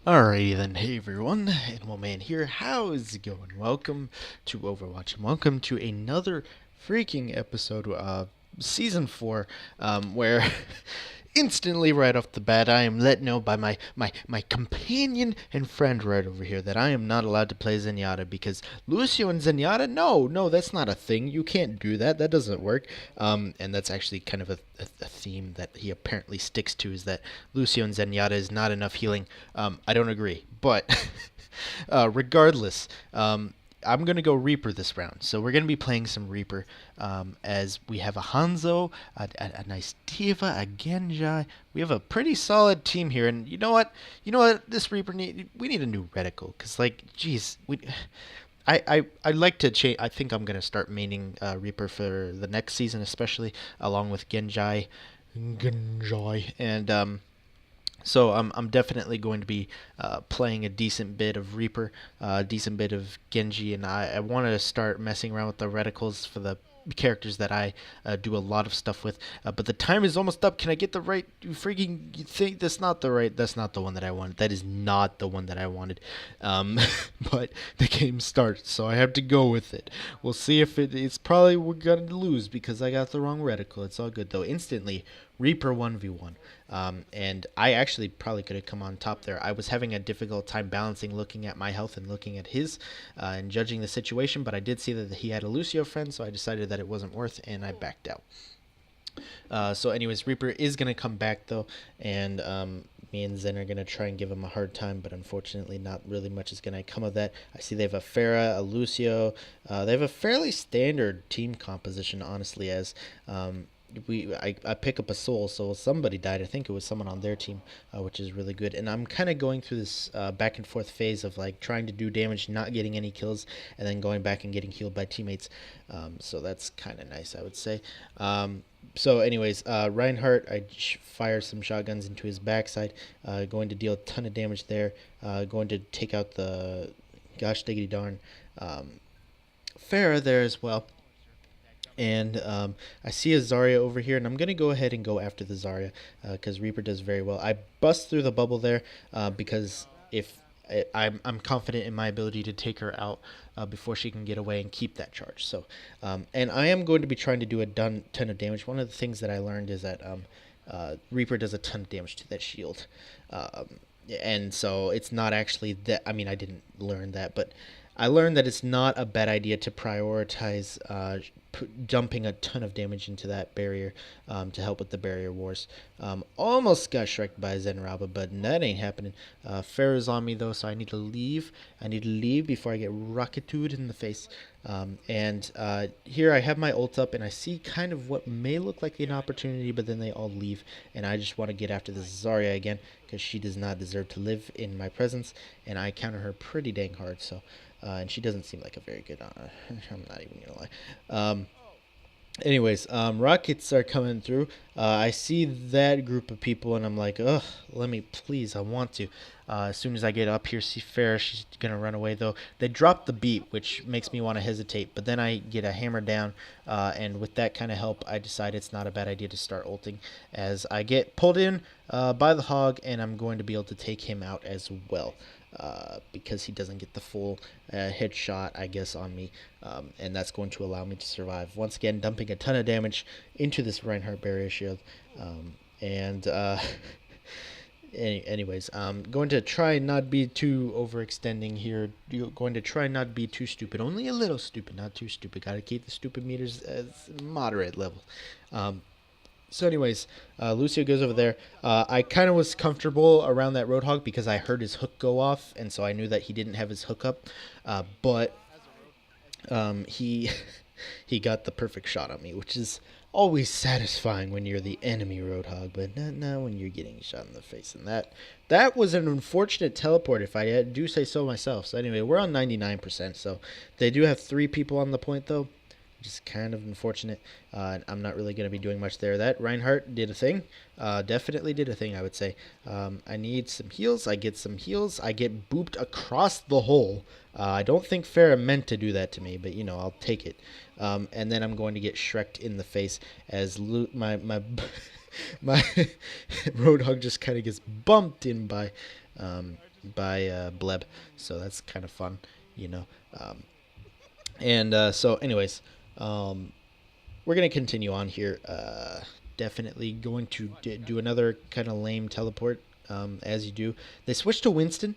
Alrighty then, hey everyone, Animal Man here. How's it going? Welcome to Overwatch, and welcome to another freaking episode of Season 4, where instantly right off the bat I am let know by my companion and friend right over here that I am not allowed to play Zenyatta because Lucio and Zenyatta, no, that's not a thing. You can't do that. That doesn't work. And that's actually kind of a theme that he apparently sticks to, is that Lucio and Zenyatta is not enough healing. I don't agree, but regardless, I'm going to go Reaper this round. So we're going to be playing some Reaper, as we have a Hanzo, a nice Diva, a Genji. We have a pretty solid team here. And you know what? This Reaper we need a new reticle. Because, like, geez, I'd like to change. I think I'm going to start maining Reaper for the next season, especially along with Genji. And, so I'm definitely going to be playing a decent bit of Reaper, a decent bit of Genji, and I want to start messing around with the reticles for the characters that I do a lot of stuff with. But the time is almost up. Can I get the right freaking thing? That's not the right. That's not the one that I wanted. That is not the one that I wanted. Um, but the game starts, so I have to go with it. We'll see if it's probably we're gonna lose because I got the wrong reticle. It's all good though. Instantly, Reaper 1v1. And I actually probably could have come on top there. I was having a difficult time balancing looking at my health and looking at his, and judging the situation, but I did see that he had a Lucio friend, so I decided that it wasn't worth, and I backed out. So anyways, Reaper is going to come back though, and me and Zen are going to try and give him a hard time, but unfortunately not really much is going to come of that. I see they have a Pharah, a Lucio. They have a fairly standard team composition, honestly, as I pick up a soul, so somebody died. I think it was someone on their team, which is really good. And I'm kind of going through this back and forth phase of like trying to do damage, not getting any kills, and then going back and getting healed by teammates. So that's kind of nice, I would say. So anyways, Reinhardt, I fire some shotguns into his backside, going to deal a ton of damage there, going to take out the gosh diggity darn Pharah there as well. And I see a Zarya over here, and I'm going to go ahead and go after the Zarya because Reaper does very well. I bust through the bubble there because if I'm confident in my ability to take her out before she can get away and keep that charge. So, and I am going to be trying to do a ton of damage. One of the things that I learned is that Reaper does a ton of damage to that shield. And so it's not actually that. I mean, I didn't learn that, but I learned that it's not a bad idea to prioritize dumping a ton of damage into that barrier to help with the barrier wars. Almost got shreked by Zenraba, but that ain't happening. Pharah's on me though, so I need to leave. I need to leave before I get rocketed in the face. And here I have my ult up, and I see kind of what may look like an opportunity, but then they all leave, and I just want to get after this Zarya again because she does not deserve to live in my presence, and I counter her pretty dang hard. So. And she doesn't seem like a very good. I'm not even gonna lie. Anyways, rockets are coming through. I see that group of people, and I'm like, ugh, let me please. I want to. As soon as I get up here, see Farrah, she's gonna run away though. They drop the beat, which makes me want to hesitate. But then I get a hammer down, and with that kind of help, I decide it's not a bad idea to start ulting. As I get pulled in by the hog, and I'm going to be able to take him out as well. Because he doesn't get the full headshot, I guess, on me, and that's going to allow me to survive. Once again, dumping a ton of damage into this Reinhardt barrier shield, and anyways, going to try and not be too overextending here. You're going to try and not be too stupid, only a little stupid, not too stupid. Got to keep the stupid meters as moderate level. So anyways, Lucio goes over there. I kind of was comfortable around that Roadhog because I heard his hook go off, and so I knew that he didn't have his hook up. But he he got the perfect shot on me, which is always satisfying when you're the enemy Roadhog, but not when you're getting shot in the face. And that was an unfortunate teleport, if I do say so myself. So anyway, we're on 99%. So they do have 3 people on the point though. Just kind of unfortunate. I'm not really going to be doing much there. That Reinhardt did a thing. Definitely did a thing, I would say. I need some heals. I get some heals. I get booped across the hole. I don't think Farah meant to do that to me, but, you know, I'll take it. And then I'm going to get shreked in the face as my my Roadhog just kind of gets bumped in by Bleb, so that's kind of fun, you know. Um, and anyways, um, we're gonna continue on here. Definitely going to do another kind of lame teleport, as you do. They switched to Winston,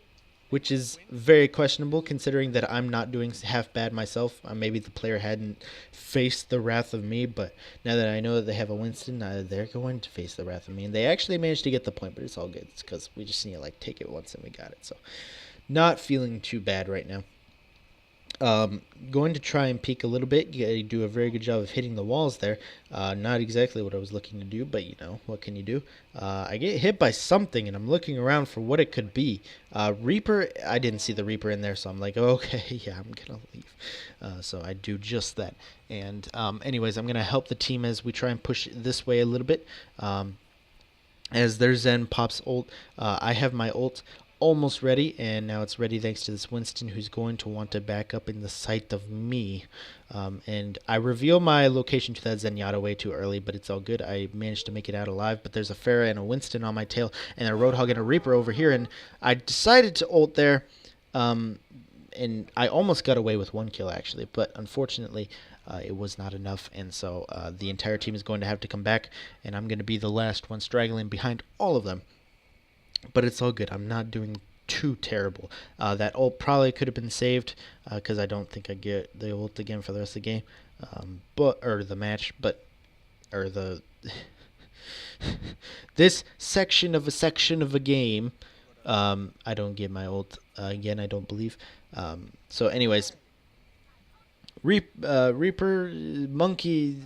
which is very questionable considering that I'm not doing half bad myself. Maybe the player hadn't faced the wrath of me, but now that I know that they have a Winston, they're going to face the wrath of me. And they actually managed to get the point, but it's all good. It's because we just need to like take it once and we got it. So not feeling too bad right now. Going to try and peek a little bit. You do a very good job of hitting the walls there. Not exactly what I was looking to do, but you know, what can you do? I get hit by something, and I'm looking around for what it could be. Reaper, I didn't see the Reaper in there, so I'm like, okay, yeah, I'm going to leave. So I do just that. And anyways, I'm going to help the team as we try and push this way a little bit. As their Zen pops ult, I have my ult almost ready, and now it's ready thanks to this Winston, who's going to want to back up in the sight of me. And I reveal my location to that Zenyatta way too early, but it's all good. I managed to make it out alive, but there's a Pharah and a Winston on my tail, and a Roadhog and a Reaper over here, and I decided to ult there. And I almost got away with one kill actually, but unfortunately it was not enough, and so the entire team is going to have to come back, and I'm going to be the last one straggling behind all of them. But it's all good. I'm not doing too terrible. That ult probably could have been saved because I don't think I get the ult again for the rest of the game, or the match, or the this section of a game. I don't get my ult again. I don't believe. So, anyways, Reaper, Monkey,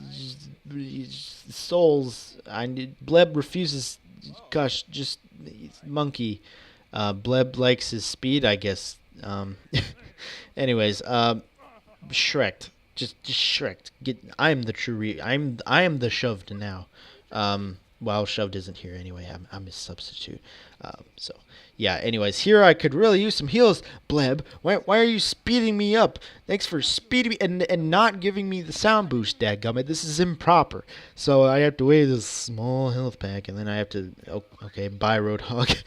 Souls. Bleb refuses. Gosh, just Monkey. Bleb likes his speed, I guess. Anyways, Shrek. Just Shrek. I am the true. I am the shuvd now. Well, shuvd isn't here anyway. I'm his substitute. So yeah. Anyways, here I could really use some heals. Bleb, why are you speeding me up? Thanks for speeding me and not giving me the sound boost, dadgummit. This is improper. So I have to weigh this small health pack, and then I have to. Oh, okay, bye, Roadhog.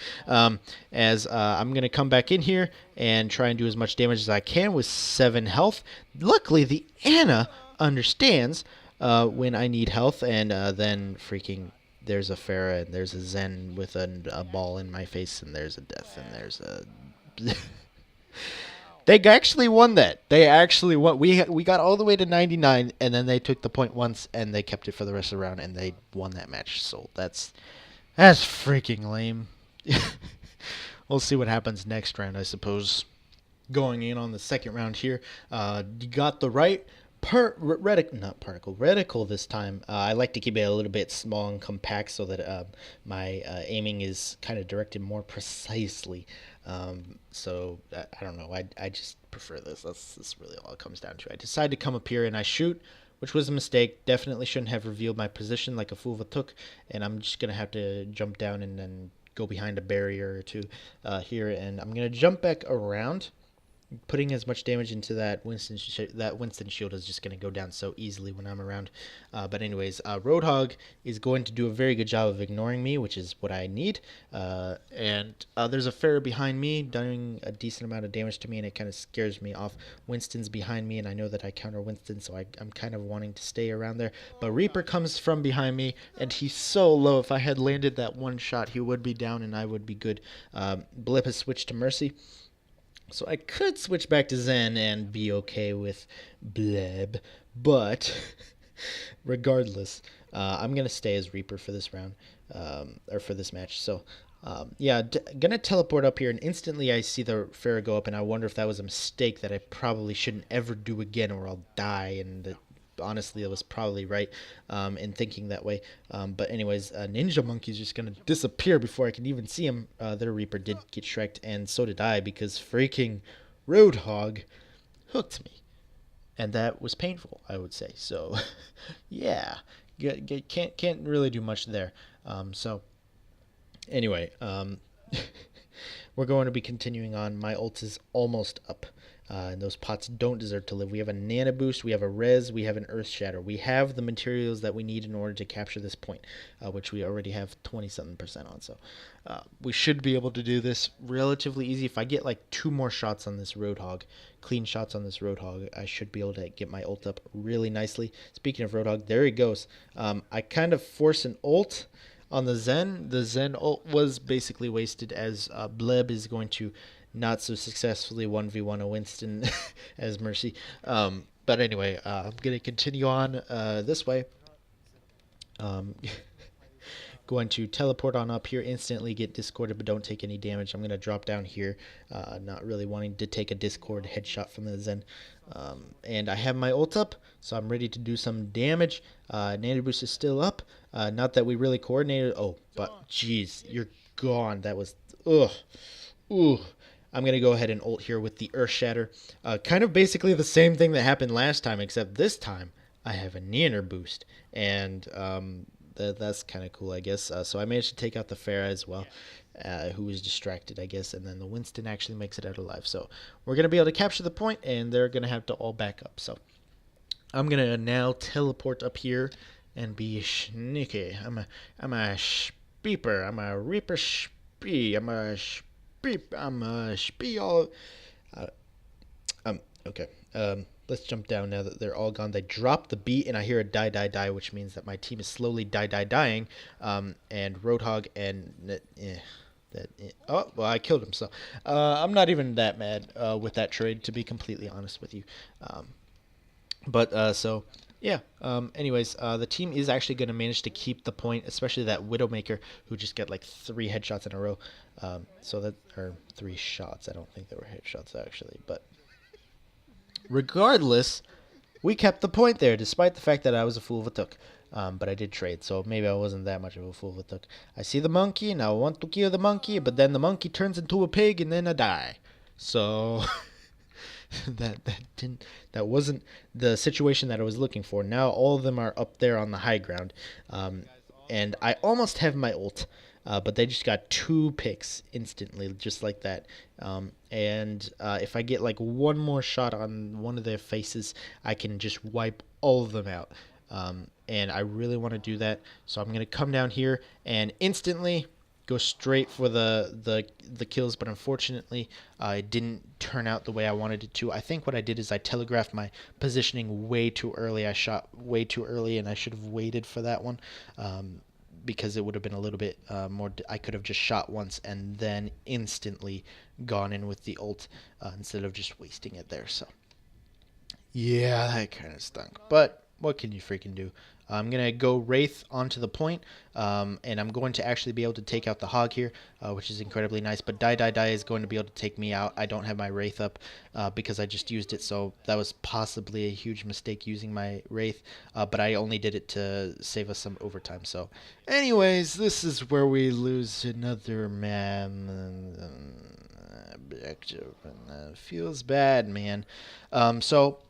As I'm gonna come back in here and try and do as much damage as I can with 7 health. Luckily, the Anna understands when I need health, and then freaking. There's a Pharah, and there's a Zen with a ball in my face, and there's a death, and there's a... They actually won that. They actually won. We got all the way to 99, and then they took the point once, and they kept it for the rest of the round, and they won that match. So that's freaking lame. We'll see what happens next round, I suppose. Going in on the second round here, you got the right... Reticle this time. I like to keep it a little bit small and compact so that my aiming is kind of directed more precisely. So I don't know. I just prefer this. That's really all it comes down to. I decided to come up here and I shoot, which was a mistake. Definitely shouldn't have revealed my position like a fool of a took. And I'm just gonna have to jump down and then go behind a barrier or two here, and I'm gonna jump back around. Putting as much damage into that Winston shield is just going to go down so easily when I'm around. But anyways, Roadhog is going to do a very good job of ignoring me, which is what I need. And there's a Pharah behind me doing a decent amount of damage to me, and it kind of scares me off. Winston's behind me, and I know that I counter Winston, so I'm kind of wanting to stay around there. But Reaper comes from behind me, and he's so low. If I had landed that one shot, he would be down, and I would be good. Blip has switched to Mercy. So I could switch back to Zen and be okay with Bleb, but regardless, I'm going to stay as Reaper for this round, or for this match. So, yeah, gonna teleport up here, and instantly I see the Pharah go up, and I wonder if that was a mistake that I probably shouldn't ever do again, or I'll die, and honestly, I was probably right in thinking that way. But anyways, Ninja Monkey's just going to disappear before I can even see him. Their Reaper did get Shrek'd, and so did I, because freaking Roadhog hooked me. And that was painful, I would say. So, yeah, can't really do much there. So, anyway, we're going to be continuing on. My ult is almost up. And those pots don't deserve to live. We have a Nana Boost, we have a Res, we have an Earth Shatter. We have the materials that we need in order to capture this point, which we already have 20-something% on. So we should be able to do this relatively easy. If I get like 2 more shots on this Roadhog, clean shots on this Roadhog, I should be able to get my ult up really nicely. Speaking of Roadhog, there he goes. I kind of force an ult on the Zen. The Zen ult was basically wasted as Bleb is going to not so successfully 1v1 a Winston as Mercy. But anyway, I'm going to continue on this way. Going to teleport on up here, instantly get discorded, but don't take any damage. I'm going to drop down here, not really wanting to take a discord headshot from the Zen. And I have my ult up, so I'm ready to do some damage. Nana Boost is still up. Not that we really coordinated. Oh, but jeez, you're gone. That was, ugh. Ooh. I'm going to go ahead and ult here with the Earth Shatter. Kind of basically the same thing that happened last time, except this time I have a Nana Boost. And that's kind of cool, I guess. So I managed to take out the Pharah as well, who was distracted, I guess. And then the Winston actually makes it out alive. So we're going to be able to capture the point, and they're going to have to all back up. So I'm going to now teleport up here and be sneaky. I'm a speeper. I'm a Reaper spee. I'm a spee all. Okay. Let's jump down now that they're all gone. They drop the beat, and I hear a die, die, die, which means that my team is slowly dying. And Roadhog and oh, well, I killed him. So I'm not even that mad with that trade, to be completely honest with you. So yeah. Anyways, the team is actually going to manage to keep the point, especially that Widowmaker who just got like 3 headshots in a row. So that are 3 shots. I don't think they were headshots actually, but regardless, we kept the point there, despite the fact that I was a fool of a took. But I did trade, so maybe I wasn't that much of a fool of a took. I see the monkey, and I want to kill the monkey, but then the monkey turns into a pig, and then I die. So that wasn't the situation that I was looking for. Now all of them are up there on the high ground, and I almost have my ult. But they just got 2 picks instantly, just like that. If I get like 1 more shot on one of their faces, I can just wipe all of them out. And I really want to do that, so I'm gonna come down here and instantly go straight for the kills. But unfortunately, it didn't turn out the way I wanted it to. I think what I did is I telegraphed my positioning way too early. I shot way too early, and I should have waited for that one. Because it would have been a little bit more. I could have just shot once and then instantly gone in with the ult instead of just wasting it there. So yeah, that kind of stunk. But what can you freaking do? I'm going to go Wraith onto the point, and I'm going to actually be able to take out the Hog here, which is incredibly nice. But Die is going to be able to take me out. I don't have my Wraith up because I just used it, so that was possibly a huge mistake using my Wraith, but I only did it to save us some overtime. So anyways, this is where we lose another objective, and feels bad, man. So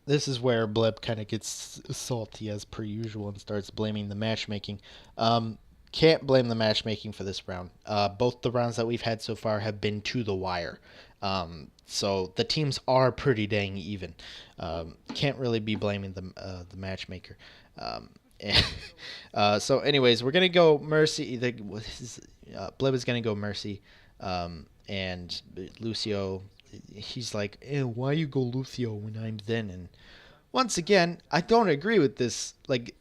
this is where Bleb kind of gets salty as per usual and starts blaming the matchmaking. Can't blame the matchmaking for this round. Both the rounds that we've had so far have been to the wire. So the teams are pretty dang even. Can't really be blaming the matchmaker. So anyways, we're going to go Mercy. Bleb is going to go Mercy. And Lucio, he's like, why you go Lucio when I'm Zen? And once again, I don't agree with this. Like,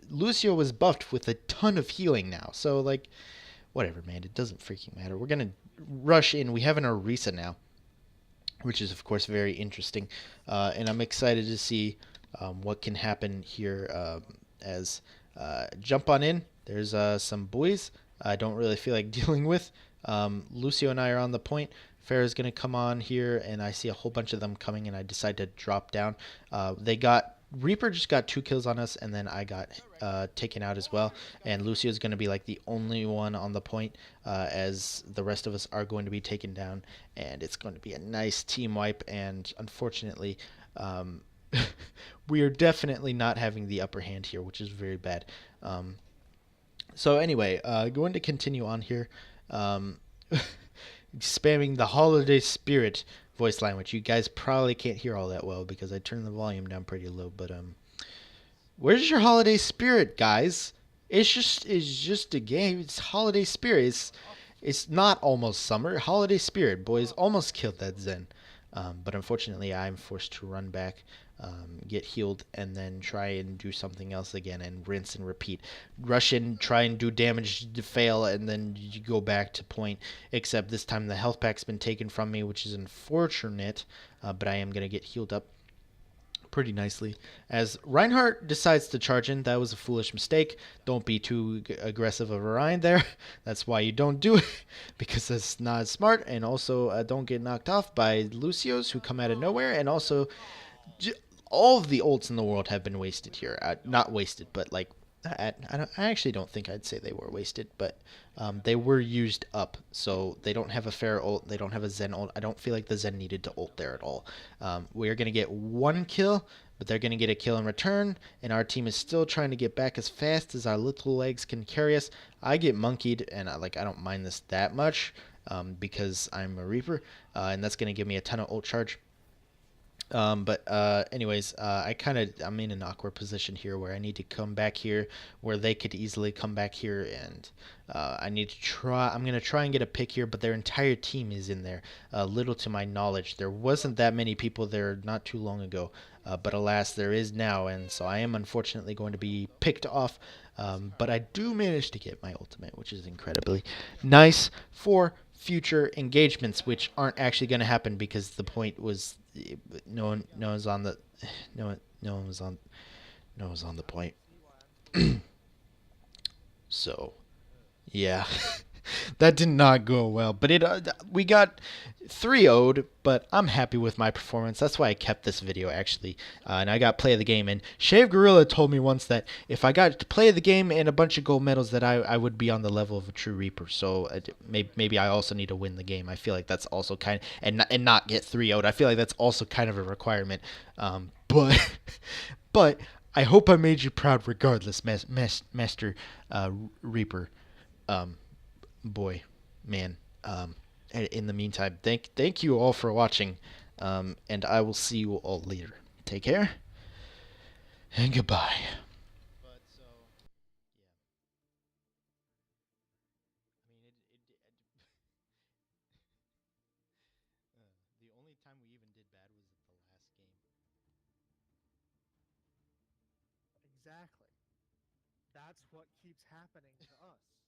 Lucio was buffed with a ton of healing now. So, like, whatever, man. It doesn't freaking matter. We're going to rush in. We have an Orisa now, which is, of course, very interesting. And I'm excited to see what can happen here as jump on in. There's some boys I don't really feel like dealing with. Lucio and I are on the point. Pharah's going to come on here, and I see a whole bunch of them coming, and I decide to drop down. Reaper just got 2 kills on us, and then I got taken out as well. And Lucio's going to be like the only one on the point, as the rest of us are going to be taken down, and it's going to be a nice team wipe. And unfortunately, we are definitely not having the upper hand here, which is very bad. So anyway, going to continue on here. Spamming the holiday spirit voice line, which you guys probably can't hear all that well because I turned the volume down pretty low. But where's your holiday spirit, guys? It's just a game. It's holiday spirit. It's not almost summer. Holiday spirit, boys. Almost killed that Zen. But unfortunately, I'm forced to run back, get healed, and then try and do something else again and rinse and repeat. Rush in, try and do damage to fail, and then you go back to point. Except this time the health pack's been taken from me, which is unfortunate, but I am going to get healed up pretty nicely. As Reinhardt decides to charge in, that was a foolish mistake. Don't be too aggressive of a Rein there. That's why you don't do it, because that's not smart. And also, don't get knocked off by Lucios who come out of nowhere. And also, all of the ults in the world have been wasted here. Not wasted, but like I actually don't think I'd say they were wasted, but they were used up. So they don't have a fair ult. They don't have a Zen ult. I don't feel like the Zen needed to ult there at all. We're going to get one kill, but they're going to get a kill in return. And our team is still trying to get back as fast as our little legs can carry us. I get monkeyed, and I don't mind this that much because I'm a Reaper. And that's going to give me a ton of ult charge. But anyways, I'm in an awkward position here where I need to come back here where they could easily come back here, and I need to try. I'm gonna try and get a pick here, but their entire team is in there. Little to my knowledge, there wasn't that many people there not too long ago, but alas, there is now, and so I am unfortunately going to be picked off. But I do manage to get my ultimate, which is incredibly nice for future engagements, which aren't actually going to happen because the point was no one's on the no one was on no one was on the point. So yeah, that did not go well. But we got 3-0'd, but I'm happy with my performance. That's why I kept this video actually, and I got play of the game. And Shave Gorilla told me once that if I got to play of the game and a bunch of gold medals, that I would be on the level of a true Reaper. So maybe I also need to win the game. I feel like that's also kind of, and not get 3-0'd. I feel like that's also kind of a requirement. But but I hope I made you proud regardless, Master Reaper. Um, boy, man. In the meantime, thank you all for watching, and I will see you all later. Take care, and goodbye. The only time we even did bad was at the last game. Exactly. That's what keeps happening to us.